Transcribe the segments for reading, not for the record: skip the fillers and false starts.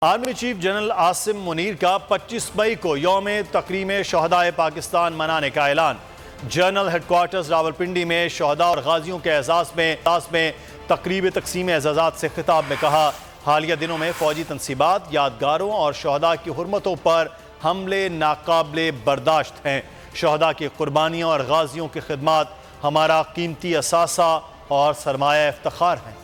Army chief general Asim Munir کا 25 مئی کو یوم تکریم شہدائے پاکستان منانے کا اعلان۔ جنرل ہیڈ کوارٹرز راولپنڈی میں شہداء اور غازیوں کے اعزاز میں تقریب تقسیم اعزازات سے خطاب میں کہا، حالیہ دنوں میں فوجی تنصیبات، یادگاروں اور شہداء کی حرمتوں پر حملے ناقابل برداشت ہیں۔ شہداء کی قربانیاں اور غازیوں کی خدمات ہمارا قیمتی اثاثہ اور سرمایہ افتخار ہیں۔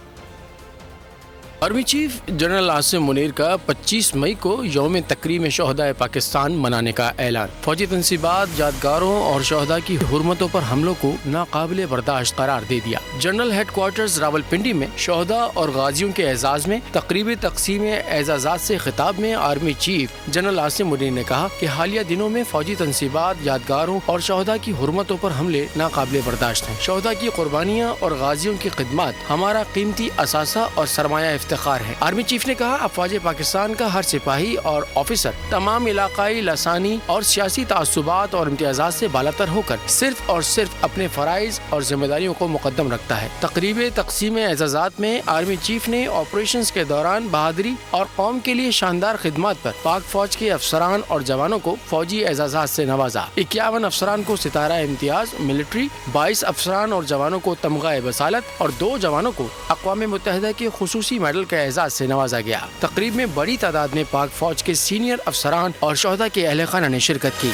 Army chief general Asim Munir کا 25 مئی کو یوم تکریم شہدائے پاکستان منانے کا اعلان۔ فوجی تنصیبات، یادگاروں اور شہداء کی حرمتوں پر حملوں کو ناقابل برداشت قرار دے دیا۔ جنرل ہیڈ کوارٹرز راولپنڈی میں شہداء اور غازیوں کے اعزاز میں تقریب تقسیم اعزازات سے خطاب میں army chief general Asim Munir نے کہا کہ حالیہ دنوں میں فوجی تنصیبات، یادگاروں اور شہداء کی حرمتوں پر حملے ناقابل برداشت ہیں۔ شہداء کی قربانیاں اور غازیوں کی خدمات ہمارا قیمتی اثاثہ اور سرمایہ افتخار ہے۔ آرمی چیف نے کہا، افواج پاکستان کا ہر سپاہی اور آفیسر تمام علاقائی، لسانی اور سیاسی تعصبات اور امتیازات سے بالاتر ہو کر صرف اور صرف اپنے فرائض اور ذمہ داریوں کو مقدم رکھتا ہے۔ تقریب تقسیم اعزازات میں آرمی چیف نے آپریشنز کے دوران بہادری اور قوم کے لیے شاندار خدمات پر پاک فوج کے افسران اور جوانوں کو فوجی اعزازات سے نوازا۔ 51 افسران کو ستارہ امتیاز ملٹری، 22 افسران اور جوانوں کو تمغہ بصالت اور 2 جوانوں کو اقوام متحدہ کے خصوصی میڈل کے اعزاز سے نوازا گیا۔ تقریب میں بڑی تعداد میں پاک فوج کے سینئر افسران اور شہداء کے اہل خانہ نے شرکت کی۔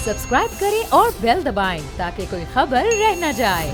سبسکرائب کریں اور بیل دبائیں تاکہ کوئی خبر رہ نہ جائے۔